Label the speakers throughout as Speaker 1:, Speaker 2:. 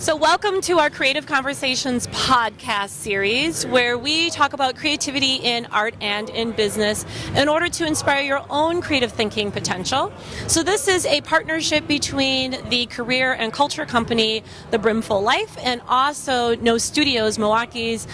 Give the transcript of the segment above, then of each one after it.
Speaker 1: So welcome to our Creative Conversations podcast series, where we talk about creativity in art and in business in order to inspire your own creative thinking potential. So this is a partnership between the career and culture company, The Brimful Life, and also No Studios, Milwaukee's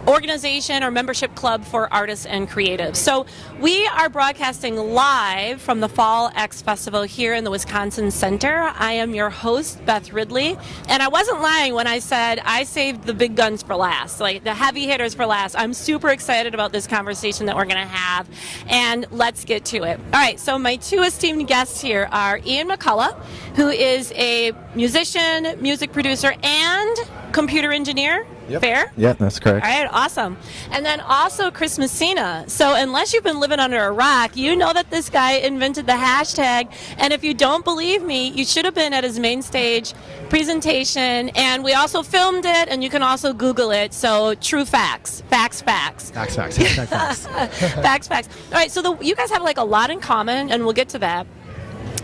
Speaker 1: organization or membership club for artists and creatives. So we are broadcasting live from the FallX Festival here in the Wisconsin Center. I am your host, Beth Ridley, and I wasn't lying when I said I saved the big guns for last, like the heavy hitters for last. I'm super excited about this conversation that we're going to have, and let's get to it. All right, so my two esteemed guests here are Ian McCullah, who is a musician, music producer, and computer engineer.
Speaker 2: Yep.
Speaker 1: Fair?
Speaker 2: Yeah, that's correct.
Speaker 1: All right, awesome. And then also Chris Messina. So unless you've been living under a rock, you know that this guy invented the hashtag. And if you don't believe me, you should have been at his main stage presentation. And we also filmed it, and you can also Google it. So true facts. Facts.
Speaker 2: Hashtag facts.
Speaker 1: Facts. All right, so you guys have like a lot in common, and we'll get to that.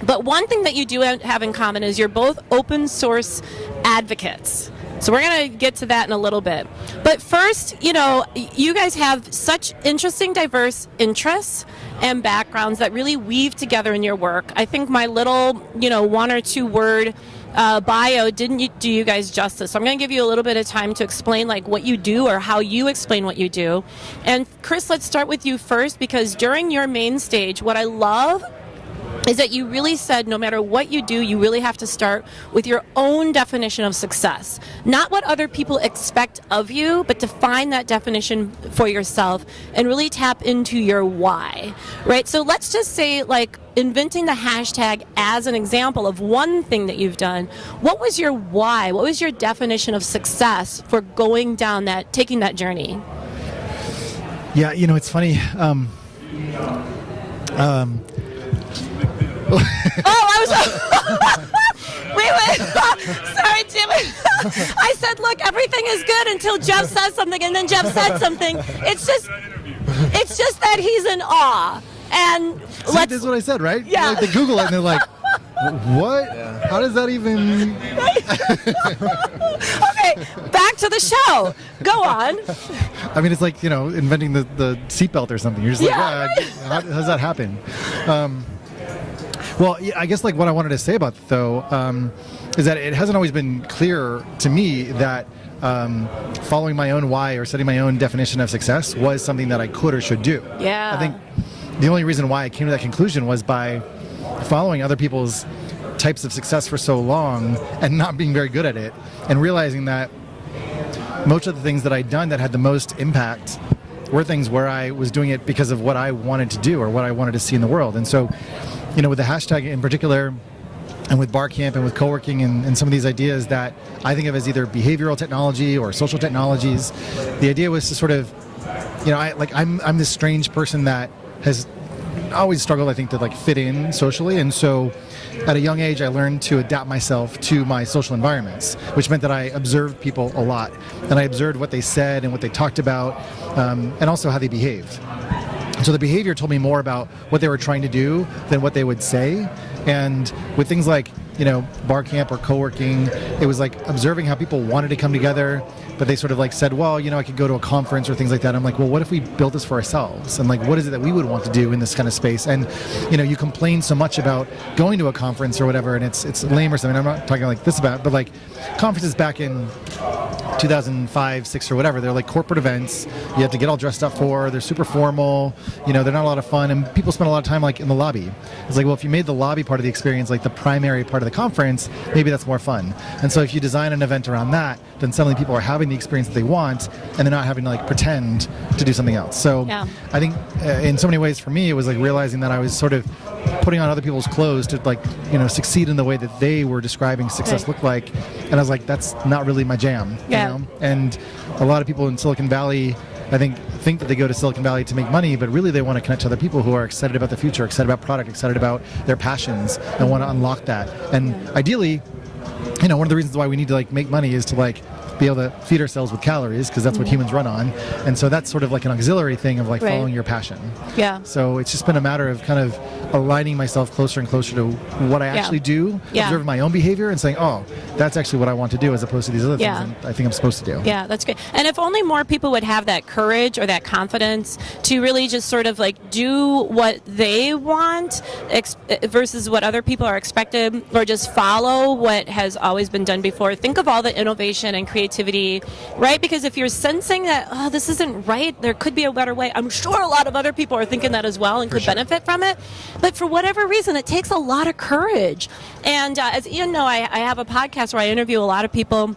Speaker 1: But one thing that you do have in common is you're both open source advocates. So we're going to get to that in a little bit. But first, you guys have such interesting, diverse interests and backgrounds that really weave together in your work. I think my little, one or two word bio didn't do you guys justice. So I'm going to give you a little bit of time to explain like what you do or how you explain what you do. And Chris, let's start with you first, because during your main stage, what I love is that you really said no matter what you do, you really have to start with your own definition of success. Not what other people expect of you, but to find that definition for yourself and really tap into your why, right? So let's just say like inventing the hashtag as an example of one thing that you've done. What was your why? What was your definition of success for going down taking that journey?
Speaker 2: Yeah, it's funny.
Speaker 1: Wait. Sorry, Jim. I said, look, everything is good until Jeff says something, and then Jeff said something. It's just that he's in awe. And
Speaker 2: this is what I said, right?
Speaker 1: Yeah.
Speaker 2: Like they Google it and they're like, what? Yeah. How does that even?
Speaker 1: Okay, back to the show. Go on.
Speaker 2: I mean, it's like, inventing the seatbelt or something. You're just how does that happen? Well, I guess like what I wanted to say about it, though, is that it hasn't always been clear to me that following my own why or setting my own definition of success was something that I could or should do.
Speaker 1: Yeah.
Speaker 2: I think the only reason why I came to that conclusion was by following other people's types of success for so long and not being very good at it, and realizing that most of the things that I'd done that had the most impact were things where I was doing it because of what I wanted to do or what I wanted to see in the world. And so, with the hashtag in particular, and with Barcamp and with co-working and some of these ideas that I think of as either behavioral technology or social technologies, the idea was to sort of, I'm this strange person that has always struggled, I think, to like fit in socially. And so at a young age, I learned to adapt myself to my social environments, which meant that I observed people a lot. And I observed what they said and what they talked about, and also how they behaved. So the behavior told me more about what they were trying to do than what they would say. And with things like, Barcamp or co-working, it was like observing how people wanted to come together, but they sort of like said, well, I could go to a conference or things like that. I'm like, well, what if we built this for ourselves? And like, what is it that we would want to do in this kind of space? And, you complain so much about going to a conference or whatever, and it's lame or something. I'm not talking like this about, but like conferences back in 2005, 6 or whatever, they're like corporate events you have to get all dressed up for. They're super formal, they're not a lot of fun, and people spend a lot of time like in the lobby. It's like, well, if you made the lobby part of the experience like the primary part of the conference, maybe that's more fun. And so if you design an event around that, then suddenly people are having the experience that they want, and they're not having to like pretend to do something else. So yeah. I think in so many ways for me, it was like realizing that I was sort of putting on other people's clothes to like, succeed in the way that they were describing success looked like. And I was like, that's not really my jam.
Speaker 1: Yeah.
Speaker 2: And a lot of people in Silicon Valley, I think that they go to Silicon Valley to make money, but really they want to connect to other people who are excited about the future, excited about product, excited about their passions, and want to unlock that. And ideally, one of the reasons why we need to like make money is to like be able to feed ourselves with calories, because that's what humans run on. And so that's sort of like an auxiliary thing of like
Speaker 1: Right.
Speaker 2: following your passion.
Speaker 1: Yeah.
Speaker 2: So it's just been a matter of kind of aligning myself closer and closer to what I actually do,
Speaker 1: Yeah.
Speaker 2: observe my own behavior, and saying, oh, that's actually what I want to do, as opposed to these other
Speaker 1: Yeah.
Speaker 2: things I think I'm supposed to do.
Speaker 1: Yeah, that's good. And if only more people would have that courage or that confidence to really just sort of like do what they want versus what other people are expected, or just follow what has always been done before. Think of all the innovation and creativity, right? Because if you're sensing that, oh, this isn't right, there could be a better way, I'm sure a lot of other people are thinking that as well and could benefit from it. But for whatever reason, it takes a lot of courage. And as Ian know, I have a podcast where I interview a lot of people,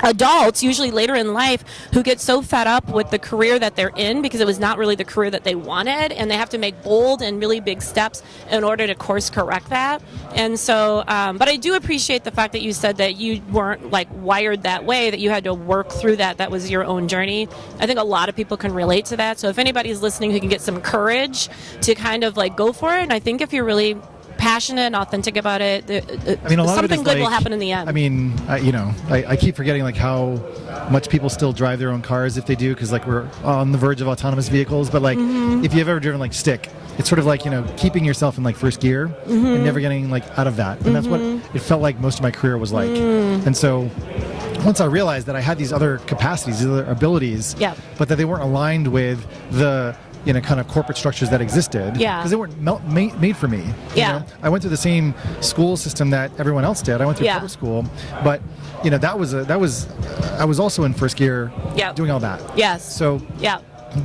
Speaker 1: adults, usually later in life, who get so fed up with the career that they're in because it was not really the career that they wanted, and they have to make bold and really big steps in order to course correct that. And so, but I do appreciate the fact that you said that you weren't like wired that way, that you had to work through that. That was your own journey. I think a lot of people can relate to that. So if anybody's listening who can get some courage to kind of like go for it, and I think if you're really passionate and authentic about it,
Speaker 2: I mean, a lot
Speaker 1: something
Speaker 2: of it is
Speaker 1: good will
Speaker 2: like,
Speaker 1: happen in the end.
Speaker 2: I mean, I keep forgetting like how much people still drive their own cars if they do, because like we're on the verge of autonomous vehicles. But like, if you've ever driven like stick, it's sort of like, keeping yourself in like first gear and never getting like out of that. And that's what it felt like most of my career was like. And so once I realized that I had these other capacities, these other abilities, but that they weren't aligned with the kind of corporate structures that existed, because they weren't made for me. I went through the same school system that everyone else did. I went through public school, but that was I was also in first gear doing all that. So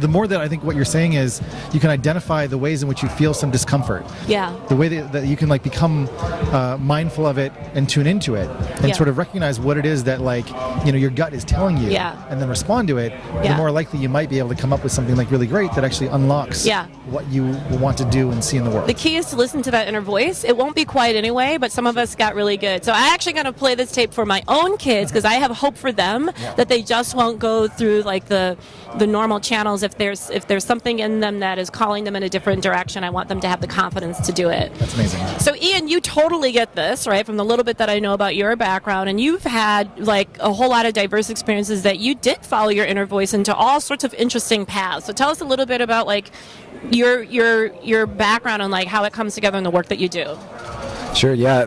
Speaker 2: the more that I think what you're saying is you can identify the ways in which you feel some discomfort. The way that you can like become mindful of it and tune into it and sort of recognize what it is that like, your gut is telling you and then respond to it, the more likely you might be able to come up with something like really great that actually unlocks what you want to do and see in the world.
Speaker 1: The key is to listen to that inner voice. It won't be quiet anyway, but some of us got really good. So I actually got to play this tape for my own kids because I have hope for them that they just won't go through like the normal channels. If there's something in them that is calling them in a different direction, I want them to have the confidence to do it.
Speaker 2: That's amazing.
Speaker 1: So Ian, you totally get this, right? From the little bit that I know about your background, and you've had like a whole lot of diverse experiences that you did follow your inner voice into all sorts of interesting paths. So tell us a little bit about like your background and like how it comes together in the work that you do.
Speaker 3: Sure. Yeah.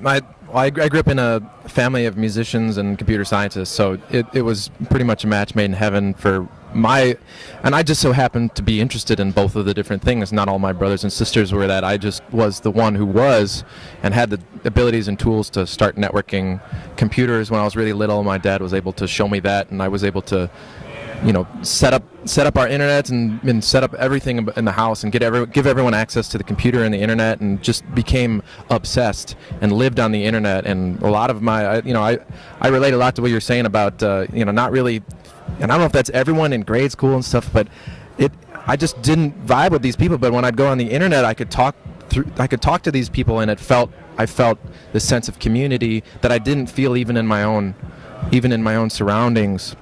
Speaker 3: I grew up in a family of musicians and computer scientists, so it was pretty much a match made in heaven for and I just so happened to be interested in both of the different things. Not all my brothers and sisters were that. I just was the one who was and had the abilities and tools to start networking computers when I was really little. My dad was able to show me that, and I was able to set up our internet and set up everything in the house and give everyone access to the computer and the internet, and just became obsessed and lived on the internet. And a lot of my I relate a lot to what you're saying about not really, and I don't know if that's everyone in grade school and stuff, but I just didn't vibe with these people. But when I'd go on the internet, I could talk to these people, and I felt this sense of community that I didn't feel even in my own surroundings.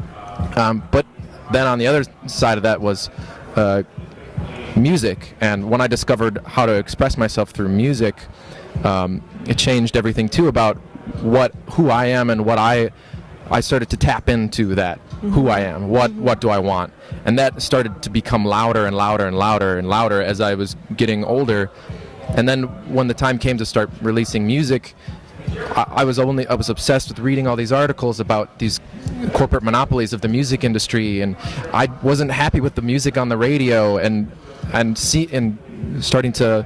Speaker 3: But then on the other side of that was music, and when I discovered how to express myself through music, it changed everything too about who I am and what I started to tap into that, who I am, what do I want, and that started to become louder and louder and louder and louder as I was getting older. And then when the time came to start releasing music, I was obsessed with reading all these articles about these corporate monopolies of the music industry, and I wasn't happy with the music on the radio, and starting to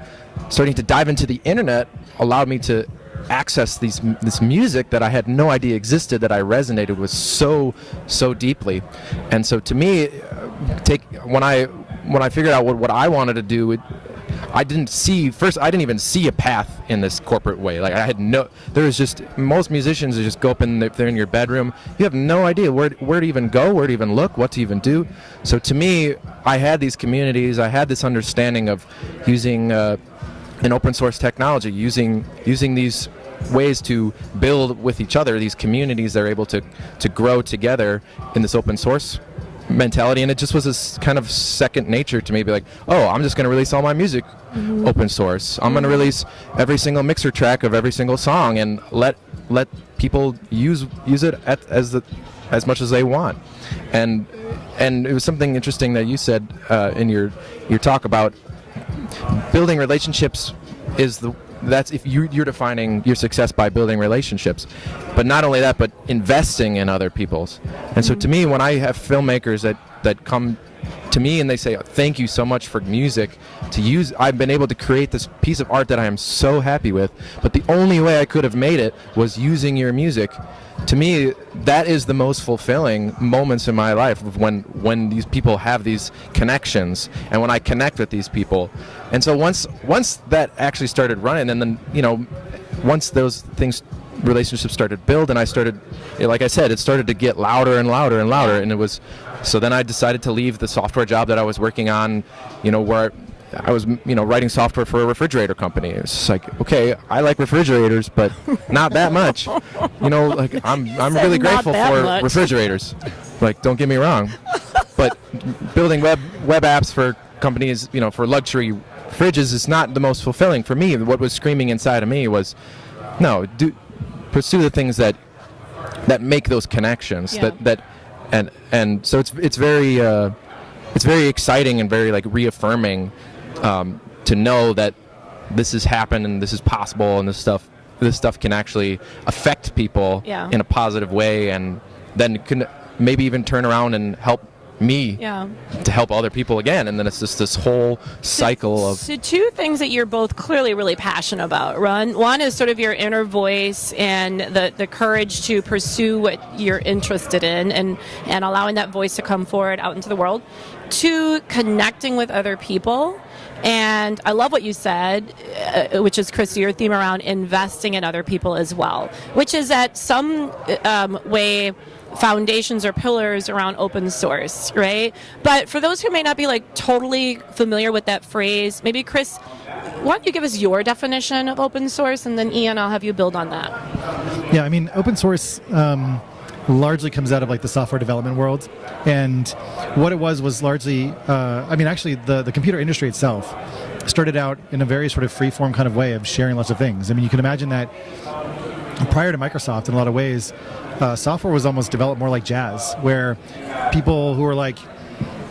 Speaker 3: dive into the internet allowed me to access this music that I had no idea existed, that I resonated with so deeply. And so to me, when I figured out what I wanted to do, I didn't even see a path in this corporate way. Like most musicians just go up they're in your bedroom. You have no idea where to even go, where to even look, what to even do. So to me, I had these communities, I had this understanding of using an open source technology, using these ways to build with each other, these communities that are able to grow together in this open source mentality, and it just was this kind of second nature to me. Be like, oh, I'm just going to release all my music open source. I'm going to release every single mixer track of every single song, and let people use it as much as they want. And it was something interesting that you said in your talk about building relationships. That's if you're defining your success by building relationships, but not only that, but investing in other people's. And so to me, when I have filmmakers that come to me and they say, thank you so much for music to use, I've been able to create this piece of art that I am so happy with, but the only way I could have made it was using your music. To me, that is the most fulfilling moments in my life, when these people have these connections and when I connect with these people. And so once that actually started running, and then once those relationships started to build, and I started, like I said, it started to get louder and louder and louder, and it was, so then I decided to leave the software job that I was working on, where I was, writing software for a refrigerator company. It's just like, okay, I like refrigerators, but not that much. Like I'm really grateful for refrigerators. Like, don't get me wrong, but building web apps for companies, for luxury fridges is not the most fulfilling for me. What was screaming inside of me was, no, pursue the things that make those connections.
Speaker 1: Yeah.
Speaker 3: And so it's very exciting and very like reaffirming to know that this has happened and this is possible, and this stuff can actually affect people in a positive way, and then can maybe even turn around and help me to help other people again, and then it's just this whole cycle of.
Speaker 1: So two things that you're both clearly really passionate about, Ron. One is sort of your inner voice and the courage to pursue what you're interested in, and allowing that voice to come forward out into the world. Two, connecting with other people. And I love what you said, which is, Chris, your theme around investing in other people as well, which is at some way foundations or pillars around open source, right? But for those who may not be like totally familiar with that phrase, maybe Chris, why don't you give us your definition of open source, and then Ian, I'll have you build on that.
Speaker 2: Yeah, I mean, open source largely comes out of like the software development world, and what it was largely, actually the computer industry itself started out in a very sort of free-form kind of way of sharing lots of things. I mean, you can imagine that prior to Microsoft, in a lot of ways, software was almost developed more like jazz, where people who were like,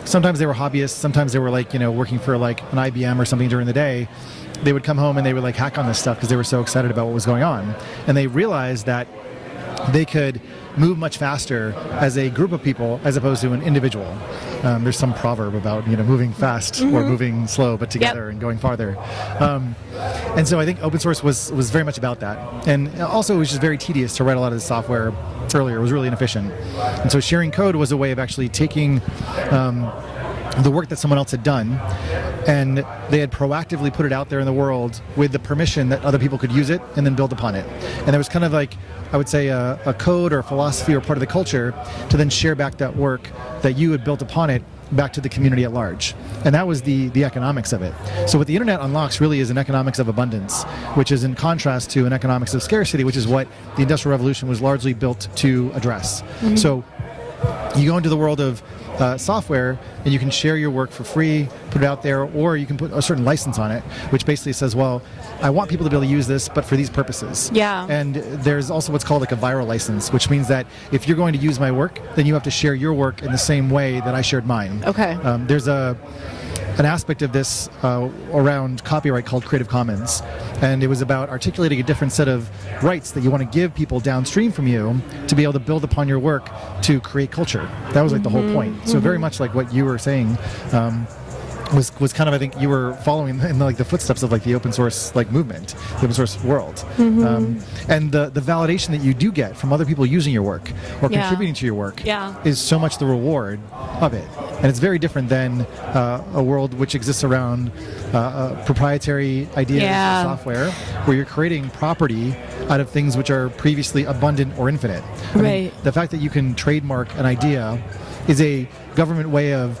Speaker 2: sometimes they were hobbyists, sometimes they were like, working for like an IBM or something during the day, they would come home and they would like hack on this stuff because they were so excited about what was going on. And they realized that they could move much faster as a group of people as opposed to an individual. There's some proverb about moving fast or moving slow, but together and going farther. And so I think open source was very much about that. And also it was just very tedious to write a lot of the software earlier. It was really inefficient. And so sharing code was a way of actually taking the work that someone else had done, and they had proactively put it out there in the world with the permission that other people could use it and then build upon it. And there was kind of like, I would say, a code or a philosophy or part of the culture to then share back that work that you had built upon it back to the community at large. And that was the economics of it. So what the internet unlocks really is an economics of abundance, which is in contrast to an economics of scarcity, which is what the Industrial Revolution was largely built to address. So you go into the world of software, and you can share your work for free, put it out there, or you can put a certain license on it, which basically says, well, I want people to be able to use this, but for these purposes.
Speaker 1: Yeah.
Speaker 2: And there's also what's called like a viral license, which means that if you're going to use my work, then you have to share your work in the same way that I shared mine.
Speaker 1: Okay.
Speaker 2: There's an aspect of this around copyright called Creative Commons, and it was about articulating a different set of rights that you want to give people downstream from you to be able to build upon your work to create culture. That was like the whole point. So very much like what you were saying was kind of, I think you were following in like the footsteps of like the open source like movement, the open source world, and the validation that you do get from other people using your work or contributing to your work is so much the reward of it. And it's very different than a world which exists around proprietary ideas of software, where you're creating property out of things which are previously abundant or infinite. I mean, the fact that you can trademark an idea is a government way of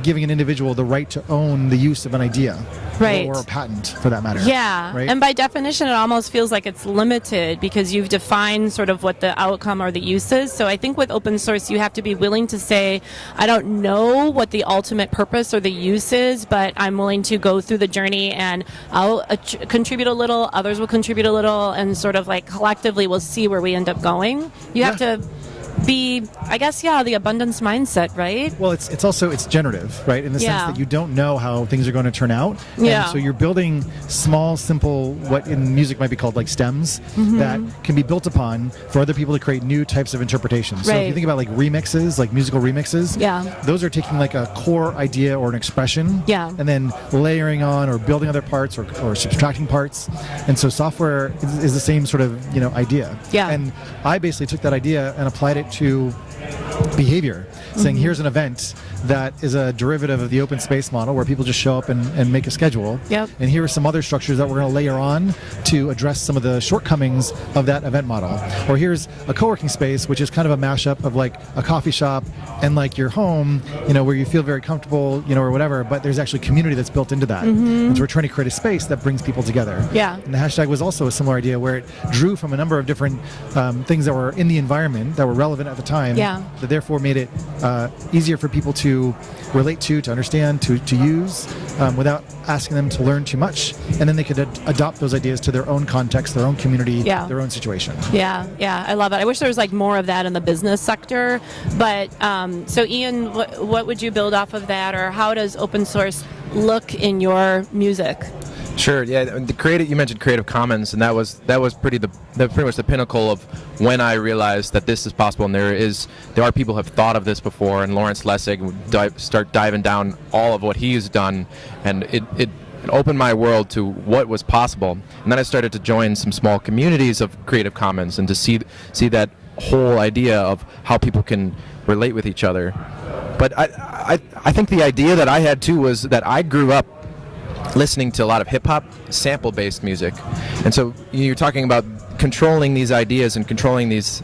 Speaker 2: giving an individual the right to own the use of an idea,
Speaker 1: Right.
Speaker 2: or a patent for that matter.
Speaker 1: Yeah,
Speaker 2: Right?
Speaker 1: and by definition, it almost feels like it's limited because you've defined sort of what the outcome or the use is. So I think with open source, you have to be willing to say, I don't know what the ultimate purpose or the use is, but I'm willing to go through the journey, and I'll contribute a little, others will contribute a little, and sort of like collectively we'll see where we end up going. You have to be, I guess, the abundance mindset, right?
Speaker 2: Well, it's also generative, right? In the sense
Speaker 1: Yeah.
Speaker 2: that you don't know how things are going to turn out.
Speaker 1: Yeah.
Speaker 2: And so you're building small, simple, what in music might be called like stems, that can be built upon for other people to create new types of interpretations. So if
Speaker 1: Right.
Speaker 2: you think about like remixes, like musical remixes,
Speaker 1: Yeah.
Speaker 2: those are taking like a core idea or an expression,
Speaker 1: Yeah.
Speaker 2: and then layering on or building other parts or subtracting parts. And so software is the same sort of idea.
Speaker 1: Yeah.
Speaker 2: And I basically took that idea and applied it to behavior, saying here's an event that is a derivative of the open space model where people just show up and make a schedule.
Speaker 1: Yep.
Speaker 2: And here are some other structures that we're going to layer on to address some of the shortcomings of that event model. Or here's a co-working space, which is kind of a mashup of like a coffee shop and like your home, where you feel very comfortable, or whatever, but there's actually community that's built into that. And so we're trying to create a space that brings people together.
Speaker 1: Yeah.
Speaker 2: And the hashtag was also a similar idea where it drew from a number of different things that were in the environment that were relevant at the time,
Speaker 1: Yeah.
Speaker 2: that therefore made it easier for people to relate to understand, to use, without asking them to learn too much. And then they could adopt those ideas to their own context, their own community,
Speaker 1: Yeah.
Speaker 2: their own situation.
Speaker 1: Yeah, I love it. I wish there was like more of that in the business sector. But so Ian, what would you build off of that, or how does open source look in your music?
Speaker 3: Sure. Yeah. You mentioned Creative Commons, and that was pretty much the pinnacle of when I realized that this is possible, and there are people who have thought of this before. And Lawrence Lessig would start diving down all of what he's done, and it opened my world to what was possible. And then I started to join some small communities of Creative Commons, and to see that whole idea of how people can relate with each other. But I think the idea that I had too was that I grew up listening to a lot of hip-hop sample-based music, and so you're talking about controlling these ideas and controlling these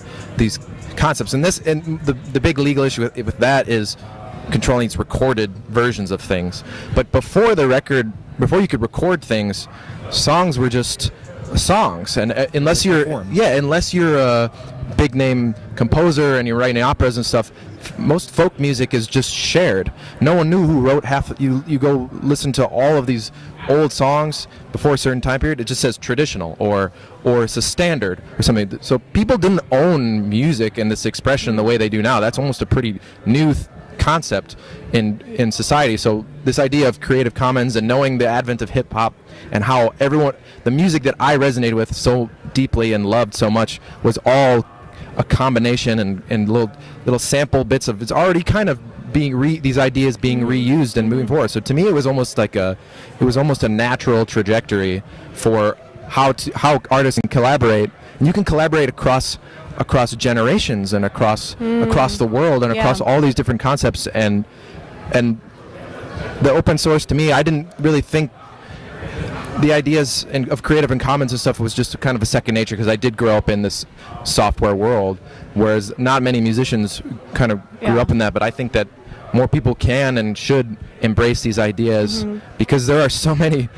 Speaker 3: concepts, and the big legal issue with that is controlling these recorded versions of things. But before you could record things, songs were just songs, and unless you're a big name composer and you're writing operas and stuff, most folk music is just shared. No one knew who wrote half. You go listen to all of these old songs before a certain time period, it just says traditional or it's a standard or something. So people didn't own music and this expression the way they do now. That's almost a pretty new concept in society. So this idea of Creative Commons and knowing the advent of hip hop and how the music that I resonated with so deeply and loved so much was all a combination and little sample bits of, it's already kind of these ideas being reused and moving forward. So to me, it was almost a natural trajectory for how artists can collaborate. And you can collaborate across generations and across the world and across all these different concepts. And the open source, to me, I didn't really think the ideas of Creative and Commons and stuff was just kind of a second nature, because I did grow up in this software world, whereas not many musicians kind of grew up in that. But I think that more people can and should embrace these ideas, because there are so many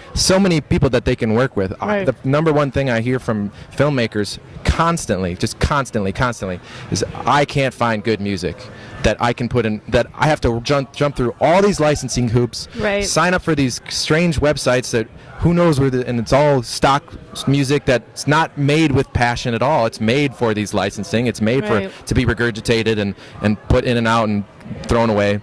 Speaker 3: people that they can work with.
Speaker 1: Right.
Speaker 3: The number one thing I hear from filmmakers constantly, is I can't find good music that I can put in, that I have to jump through all these licensing hoops,
Speaker 1: Right.
Speaker 3: sign up for these strange websites that who knows where and it's all stock music that's not made with passion at all. It's made for these licensing. It's made
Speaker 1: Right.
Speaker 3: to be regurgitated and put in and out and thrown away.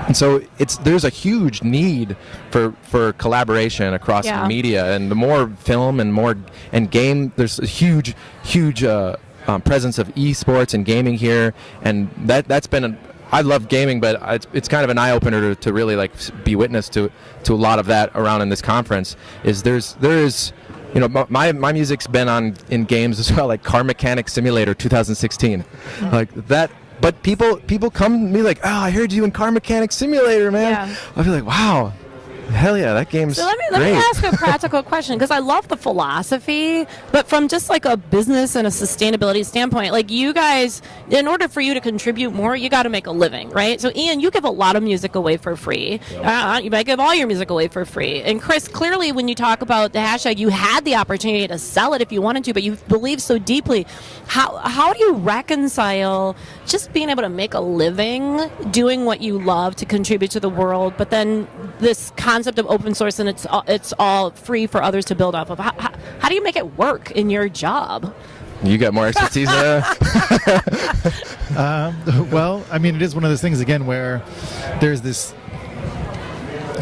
Speaker 3: And so there's a huge need for collaboration across media, and the more film and game, there's a huge presence of esports and gaming here, and that's been I love gaming, but it's kind of an eye opener to really like be witness to a lot of that around in this conference. There is my music's been in games as well, like Car Mechanic Simulator 2016, like that. But people come to me like, oh, I heard you in Car Mechanic Simulator, man.
Speaker 1: Yeah.
Speaker 3: I'll be like, wow, Hell yeah, that game's
Speaker 1: So let me
Speaker 3: great.
Speaker 1: ask a practical question, because I love the philosophy, but from just like a business and a sustainability standpoint, like you guys, in order for you to contribute more, you got to make a living, right? So Ian, you give a lot of music away for free. You might give all your music away for free. And Chris, clearly when you talk about the hashtag, you had the opportunity to sell it if you wanted to, but you believe so deeply. How do you reconcile just being able to make a living doing what you love to contribute to the world, but then this concept of open source and it's all free for others to build off of? How do you make it work in your job?
Speaker 3: You got more expertise there?
Speaker 2: Well, I mean, it is one of those things again where there's this.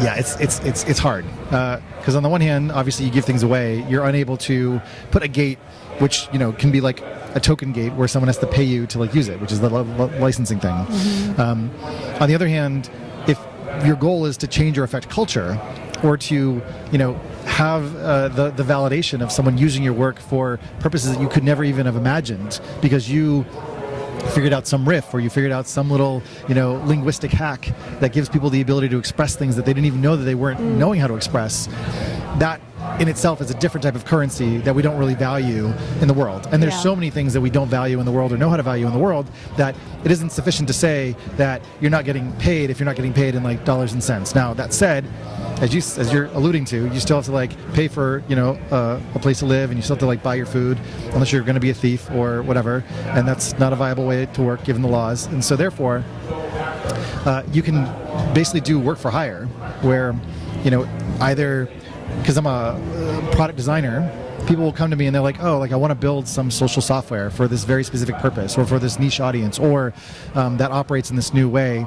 Speaker 2: Yeah, it's hard because on the one hand, obviously, you give things away. You're unable to put a gate, which can be like a token gate where someone has to pay you to like use it, which is the licensing thing. On the other hand, if your goal is to change or affect culture, or to have the validation of someone using your work for purposes that you could never even have imagined because you figured out some riff or you figured out some little linguistic hack that gives people the ability to express things that they didn't even know that they weren't knowing how to express, that in itself is a different type of currency that we don't really value in the world. And there's so many things that we don't value in the world or know how to value in the world that it isn't sufficient to say that you're not getting paid if you're not getting paid in like dollars and cents. Now, that said, as you're alluding to, you still have to like pay for a place to live, and you still have to like buy your food unless you're going to be a thief or whatever, and that's not a viable way to work given the laws. And so therefore you can basically do work for hire where either because I'm a product designer, people will come to me and they're like, oh, like I want to build some social software for this very specific purpose or for this niche audience or that operates in this new way.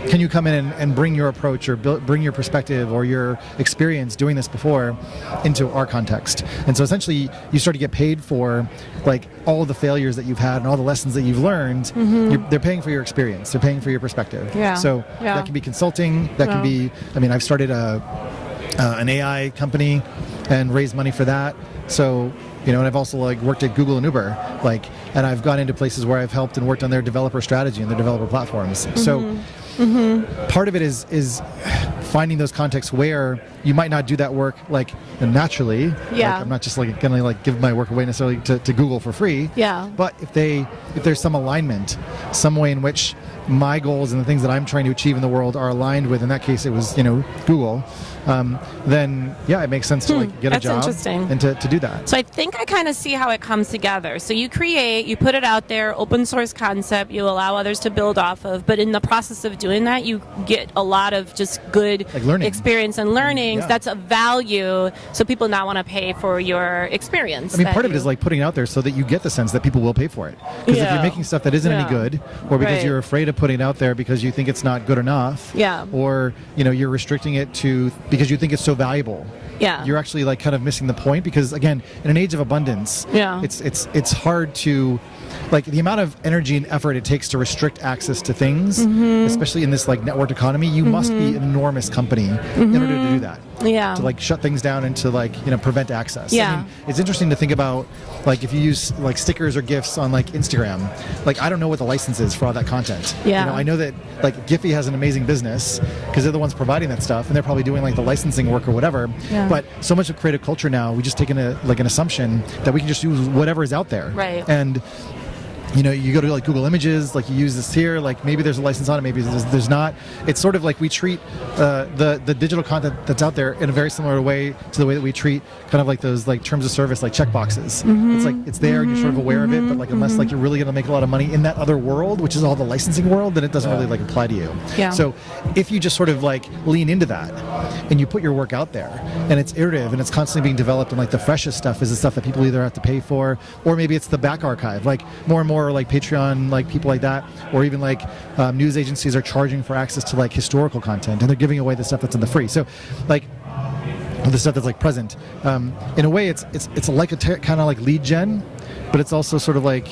Speaker 2: Can you come in and bring your approach or bring your perspective or your experience doing this before into our context? And so essentially you start to get paid for like all of the failures that you've had and all the lessons that you've learned. They're paying for your experience. They're paying for your perspective. So that can be consulting. That can be, I've started an AI company and raised money for that. So, and I've also like worked at Google and Uber, and I've gone into places where I've helped and worked on their developer strategy and their developer platforms. So part of it is finding those contexts where you might not do that work like naturally. Like, I'm not just like gonna like give my work away necessarily to Google for free. But if there's some alignment, some way in which my goals and the things that I'm trying to achieve in the world are aligned with, in that case it was Google, then it makes sense to like get a job and to do that.
Speaker 1: So I think I kind of see how it comes together. So you put it out there, open source concept, you allow others to build off of, but in the process of doing that, you get a lot of just good
Speaker 2: like
Speaker 1: experience and learnings. That's a value, so people now want to pay for your experience.
Speaker 2: Part of it is like putting it out there so that you get the sense that people will pay for it. Because if you're making stuff that isn't any good, or because you're afraid of putting it out there because you think it's not good enough, or you're restricting it to because you think it's so valuable, you're actually like kind of missing the point. Because again, in an age of abundance, it's hard to like the amount of energy and effort it takes to restrict access to things, especially in this like networked economy. You must be an enormous company in order to do that. To like shut things down and to like prevent access. It's interesting to think about like if you use like stickers or GIFs on like Instagram. Like I don't know what the license is for all that content. I know that like Giphy has an amazing business because they're the ones providing that stuff and they're probably doing like the licensing work or whatever. But so much of creative culture now, we just take an assumption that we can just use whatever is out there. And you go to like Google Images, like you use this here, like maybe there's a license on it, maybe there's not. It's sort of like we treat the digital content that's out there in a very similar way to the way that we treat kind of like those like terms of service, like checkboxes. It's like it's there and you're sort of aware of it, but like unless like you're really going to make a lot of money in that other world, which is all the licensing world, then it doesn't really like apply to you. So if you just sort of like lean into that and you put your work out there and it's iterative and it's constantly being developed, and like the freshest stuff is the stuff that people either have to pay for, or maybe it's the back archive, like more and more like Patreon, like people like that, or even like news agencies are charging for access to like historical content, and they're giving away the stuff that's in the free. So like the stuff that's like present. In a way, it's like a kind of like lead gen, but it's also sort of like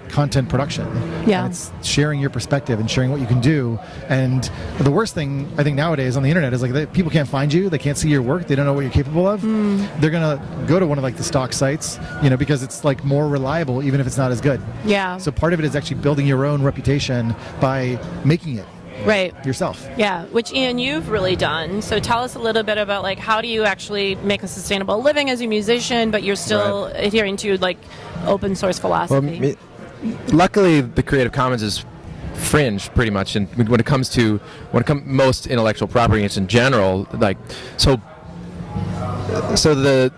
Speaker 2: content production. And it's sharing your perspective and sharing what you can do. And the worst thing I think nowadays on the internet is like people can't find you, they can't see your work, they don't know what you're capable of. They're gonna go to one of like the stock sites, because it's like more reliable even if it's not as good. So part of it is actually building your own reputation by making it
Speaker 1: Right.
Speaker 2: yourself.
Speaker 1: Yeah, which Ian, you've really done. So tell us a little bit about like how do you actually make a sustainable living as a musician, but you're still adhering to like open source philosophy.
Speaker 3: Luckily, the Creative Commons is fringe pretty much, and when it comes to most intellectual property in general, like so the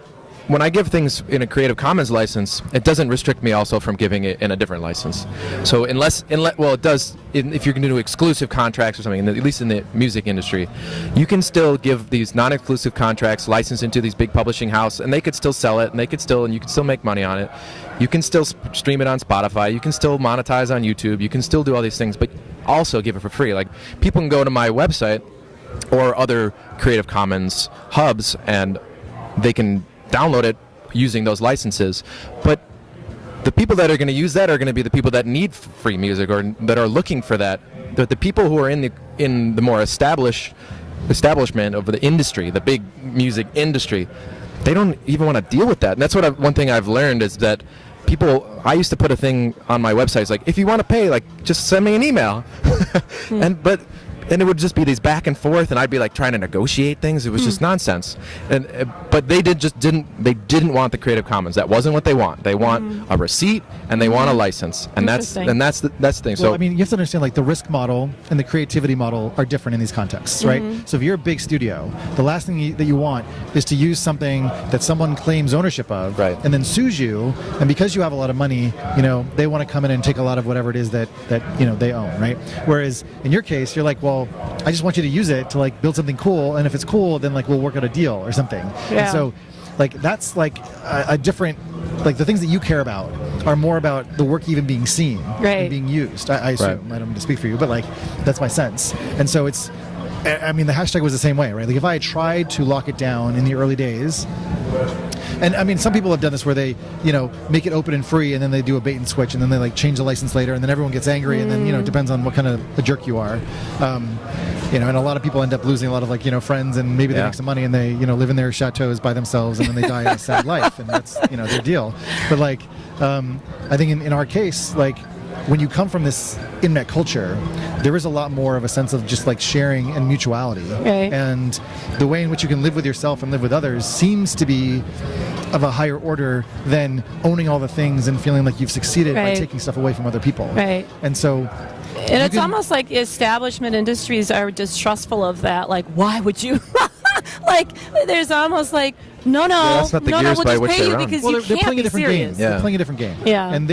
Speaker 3: when I give things in a Creative Commons license, it doesn't restrict me also from giving it in a different license. So unless well, it does if you're going to do exclusive contracts or something, at least in the music industry, you can still give these non-exclusive contracts licensed into these big publishing houses, and they could still sell it, and you can still make money on it. You can still stream it on Spotify. You can still monetize on YouTube. You can still do all these things, but also give it for free. Like people can go to my website or other Creative Commons hubs, and they can download it using those licenses. But the people that are going to use that are going to be the people that need free music or that are looking for that. The people who are in the more establishment of the industry, the big music industry, they don't even want to deal with that. And that's one thing I've learned is that I used to put a thing on my website, it's like, if you want to pay, like, just send me an email. And it would just be these back and forth, and I'd be like trying to negotiate things. It was just nonsense. But they didn't want the Creative Commons. That wasn't what they want. They want a receipt and they want a license, and that's the thing.
Speaker 2: Well, I mean, you have to understand, like, the risk model and the creativity model are different in these contexts, right? So if you're a big studio, the last thing that you want is to use something that someone claims ownership of, and then sues you, and because you have a lot of money, they want to come in and take a lot of whatever it is that they own, right? Whereas in your case, you're like, well, I just want you to use it to like build something cool, and if it's cool, then like we'll work out a deal or something. And so like that's like a different, like the things that you care about are more about the work even being seen and being used. I assume, I don't mean to speak for you, but like that's my sense. And so I mean, the hashtag was the same way, right? Like if I had tried to lock it down in the early days, and I mean, some people have done this where they, make it open and free, and then they do a bait and switch, and then they like change the license later, and then everyone gets angry, and then it depends on what kind of a jerk you are, and a lot of people end up losing a lot of like friends, and maybe they make some money, and they live in their chateaus by themselves, and then they die a sad life, and that's their deal. But like, I think in our case, like, when you come from this internet culture, there is a lot more of a sense of just like sharing and mutuality. And the way in which you can live with yourself and live with others seems to be of a higher order than owning all the things and feeling like you've succeeded by taking stuff away from other people. And so...
Speaker 1: And it's almost like establishment industries are distrustful of that. Like, why would you? Like, there's almost like, no, we'll just pay you because you
Speaker 2: they're
Speaker 1: can't
Speaker 2: playing
Speaker 1: be
Speaker 2: a different
Speaker 1: serious.
Speaker 2: game. They're playing a different game. And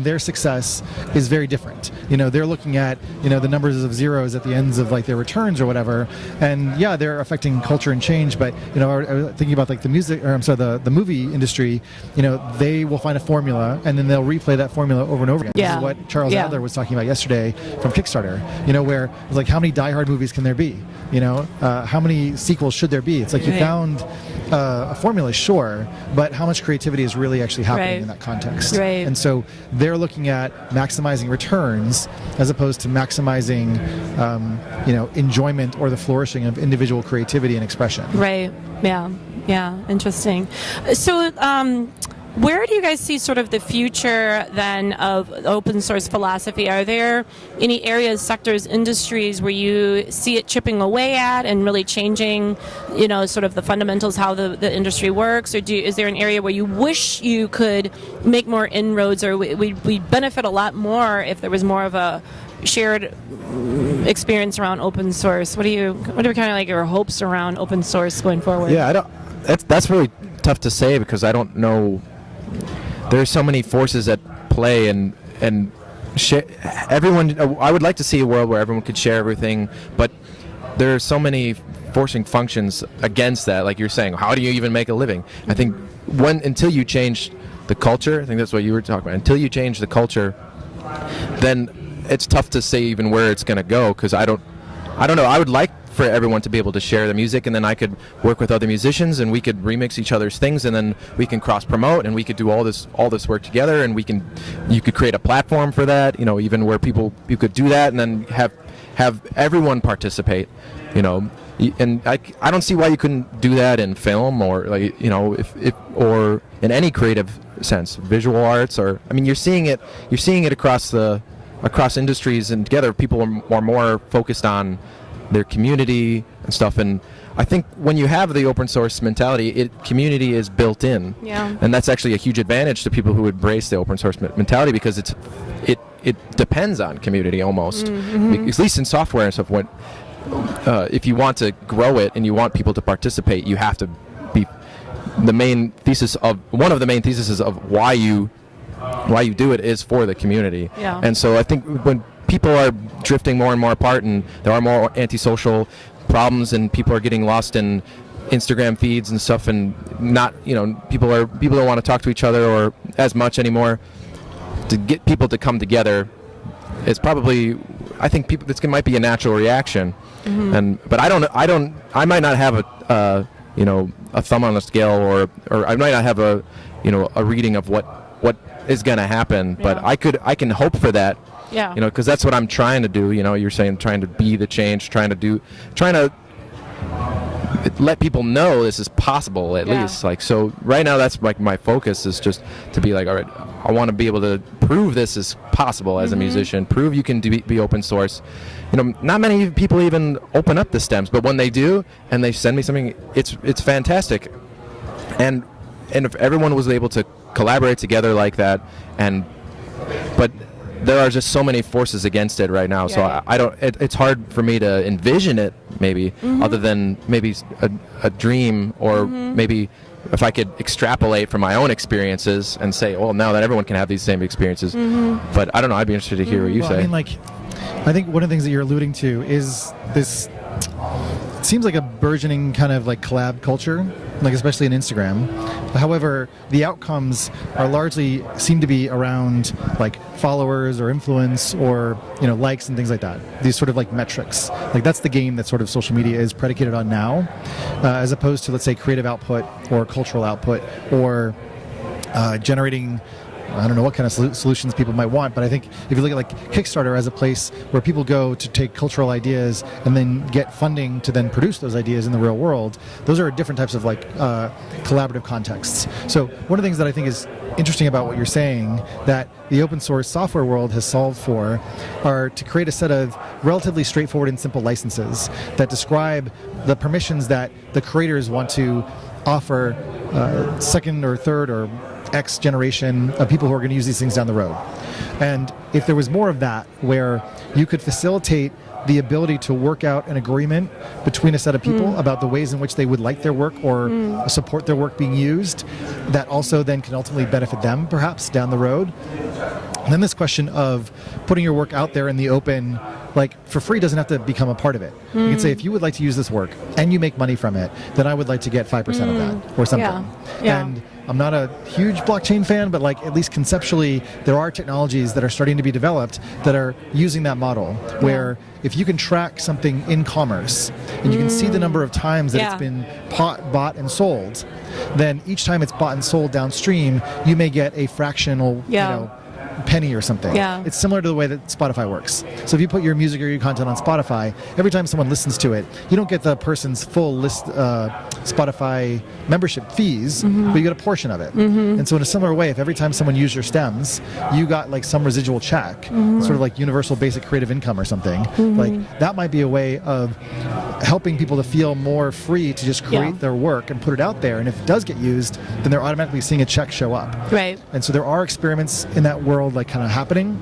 Speaker 2: their success is very different. They're looking at, the numbers of zeros at the ends of like their returns or whatever. And they're affecting culture and change. But, I was thinking about like the movie industry, they will find a formula and then they'll replay that formula over and over again. This is what Charles Adler was talking about yesterday from Kickstarter, where it's like, how many Die Hard movies can there be? How many sequels should there be? It's like you found a formula, sure, but how much creativity is really actually happening in that context? And so they're looking at maximizing returns as opposed to maximizing, enjoyment or the flourishing of individual creativity and expression.
Speaker 1: Yeah, interesting. So, where do you guys see sort of the future then of open source philosophy? Are there any areas, sectors, industries where you see it chipping away at and really changing, sort of the fundamentals, how the industry works? Or is there an area where you wish you could make more inroads, or we'd benefit a lot more if there was more of a shared experience around open source? What are kind of like your hopes around open source going forward?
Speaker 3: That's really tough to say because I don't know. There's so many forces at play, and everyone. I would like to see a world where everyone could share everything, but there are so many forcing functions against that. Like you're saying, how do you even make a living? I think until you change the culture, I think that's what you were talking about. Until you change the culture, then it's tough to say even where it's going to go. Because I don't know. I would like for everyone to be able to share the music, and then I could work with other musicians, and we could remix each other's things, and then we can cross promote, and we could do all this work together, and you could create a platform for that, even where you could do that, and then have everyone participate, and I don't see why you couldn't do that in film or like if or in any creative sense, visual arts, or I mean you're seeing it across the across industries and together, people are more focused on their community and stuff. And I think when you have the open source mentality, community is built in.
Speaker 1: Yeah.
Speaker 3: And that's actually a huge advantage to people who embrace the open source mentality, because it depends on community almost. At least in software and stuff. If you want to grow it and you want people to participate, you have to be one of the main theses of why you do it is for the community.
Speaker 1: Yeah.
Speaker 3: And so I think when people are drifting more and more apart, and there are more antisocial problems, and people are getting lost in Instagram feeds and stuff, and not, people don't want to talk to each other or as much anymore. To get people to come together is probably, I think this might be a natural reaction. But I might not have a thumb on the scale, or I might not have a reading of what is going to happen, but I can hope for that.
Speaker 1: Yeah.
Speaker 3: Because that's what I'm trying to do. You're saying trying to be the change, trying to let people know this is possible at least. So right now that's like my focus is just to be like, all right, I want to be able to prove this is possible as a musician, prove you can be open source. Not many people even open up the stems, but when they do and they send me something, it's fantastic. And if everyone was able to collaborate together like that, but there are just so many forces against it right now. So I don't. It's hard for me to envision it. Maybe other than maybe a dream, or maybe if I could extrapolate from my own experiences and say, well, now that everyone can have these same experiences. But I don't know. I'd be interested to hear what you say.
Speaker 2: I think one of the things that you're alluding to is this. It seems like a burgeoning kind of like collab culture, like especially in Instagram. However, the outcomes are largely seem to be around like followers or influence or likes and things like that. These sort of like metrics. Like that's the game that sort of social media is predicated on now, as opposed to, let's say, creative output or cultural output or generating. I don't know what kind of solutions people might want, but I think if you look at like Kickstarter as a place where people go to take cultural ideas and then get funding to then produce those ideas in the real world, those are different types of like collaborative contexts. So one of the things that I think is interesting about what you're saying that the open source software world has solved for are to create a set of relatively straightforward and simple licenses that describe the permissions that the creators want to offer second or third or X generation of people who are going to use these things down the road. And if there was more of that, where you could facilitate the ability to work out an agreement between a set of people about the ways in which they would like their work or support their work being used, that also then can ultimately benefit them perhaps down the road. And then this question of putting your work out there in the open, like for free, doesn't have to become a part of it. You can say, if you would like to use this work and you make money from it, then I would like to get 5% of that or something.
Speaker 1: Yeah.
Speaker 2: And I'm not a huge blockchain fan, but like at least conceptually, there are technologies that are starting to be developed that are using that model, where if you can track something in commerce and you can see the number of times that it's been bought and sold, then each time it's bought and sold downstream, you may get a fractional, penny or something. It's similar to the way that Spotify works. So if you put your music or your content on Spotify, every time someone listens to it, you don't get the person's full list Spotify membership fees, but you get a portion of it. And so in a similar way, if every time someone used your stems, you got like some residual check, sort of like universal basic creative income or something, like that might be a way of helping people to feel more free to just create their work and put it out there. And if it does get used, then they're automatically seeing a check show up.
Speaker 1: Right.
Speaker 2: And so there are experiments in that world like kind of happening,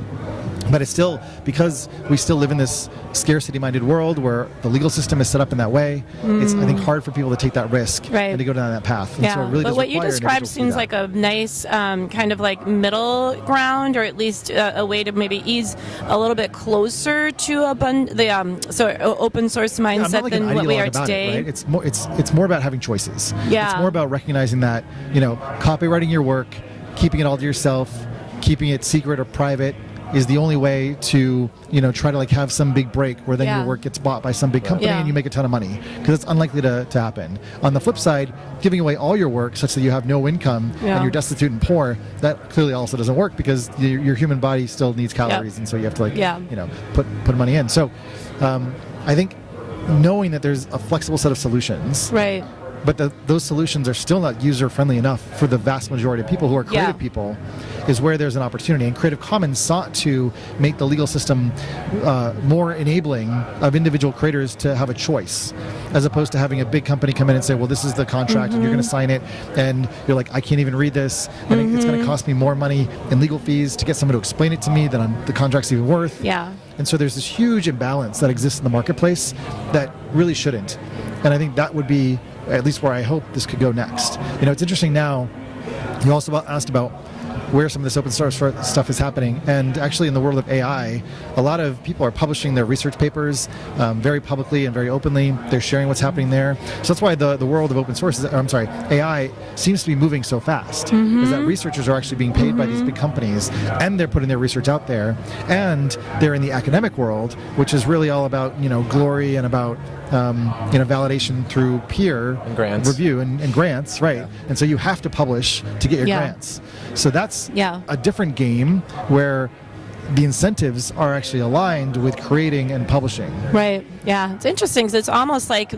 Speaker 2: but it's still, because we still live in this scarcity-minded world where the legal system is set up in that way, it's, I think, hard for people to take that risk and to go down that path. And so it really
Speaker 1: but
Speaker 2: does
Speaker 1: what you
Speaker 2: require
Speaker 1: described
Speaker 2: individuals to do
Speaker 1: seems
Speaker 2: that.
Speaker 1: like a nice kind of like middle ground, or at least a way to maybe ease a little bit closer to open source mindset
Speaker 2: like
Speaker 1: than
Speaker 2: an
Speaker 1: what we
Speaker 2: ideologue
Speaker 1: are
Speaker 2: about
Speaker 1: today.
Speaker 2: It, right? It's more about having choices.
Speaker 1: Yeah.
Speaker 2: It's more about recognizing that, copywriting your work, keeping it all to yourself, keeping it secret or private is the only way to, try to like have some big break where then your work gets bought by some big company and you make a ton of money, because it's unlikely to happen. On the flip side, giving away all your work such that you have no income and you're destitute and poor, that clearly also doesn't work, because your human body still needs calories, and so you have to put money in. So I think knowing that there's a flexible set of solutions,
Speaker 1: right,
Speaker 2: but those solutions are still not user-friendly enough for the vast majority of people who are creative people, is where there's an opportunity. And Creative Commons sought to make the legal system more enabling of individual creators to have a choice, as opposed to having a big company come in and say, well, this is the contract and you're going to sign it, and you're like, I can't even read this, and it's going to cost me more money in legal fees to get someone to explain it to me than the contract's even worth.
Speaker 1: Yeah.
Speaker 2: And so there's this huge imbalance that exists in the marketplace that really shouldn't. And I think that would be at least where I hope this could go next. It's interesting now, you also asked about where some of this open source stuff is happening. And actually in the world of AI, a lot of people are publishing their research papers very publicly and very openly. They're sharing what's happening there. So that's why the world of open source, AI seems to be moving so fast. Is that researchers are actually being paid by these big companies, and they're putting their research out there. And they're in the academic world, which is really all about, glory and about validation through peer
Speaker 3: grants.
Speaker 2: review and grants, right?
Speaker 3: Yeah.
Speaker 2: And so you have to publish to get your grants. So that's a different game where the incentives are actually aligned with creating and publishing.
Speaker 1: Right. Yeah. It's interesting because it's almost like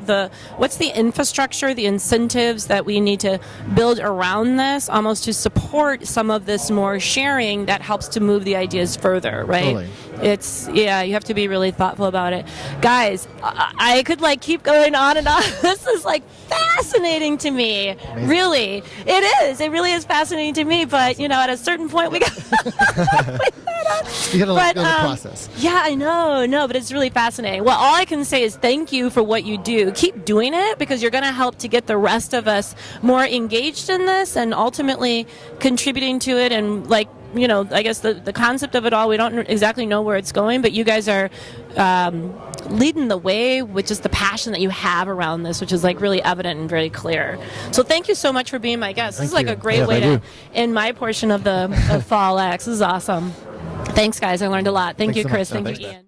Speaker 1: what's the infrastructure, the incentives that we need to build around this, almost to support some of this more sharing that helps to move the ideas further, right?
Speaker 2: Totally.
Speaker 1: You have to be really thoughtful about it. Guys, I could keep going on and on. This is fascinating to me.
Speaker 2: Amazing.
Speaker 1: Really. It is. It really is fascinating to me, but at a certain point we got
Speaker 2: You gotta let go of the process.
Speaker 1: Yeah, I know, but it's really fascinating. Well, all I can say is thank you for what you do. Keep doing it, because you're going to help to get the rest of us more engaged in this and ultimately contributing to it. And I guess the concept of it all, we don't exactly know where it's going, but you guys are leading the way with just the passion that you have around this, which is really evident and very clear. So thank you so much for being my guest. This is
Speaker 2: Thank you.
Speaker 1: a great way to end my portion of FallX. This is awesome. Thanks, guys. I learned a lot. Thank
Speaker 2: Thanks
Speaker 1: you,
Speaker 2: so
Speaker 1: Chris.
Speaker 2: much.
Speaker 1: Thank
Speaker 2: Thanks,
Speaker 1: you,
Speaker 2: Beth.
Speaker 1: Ian.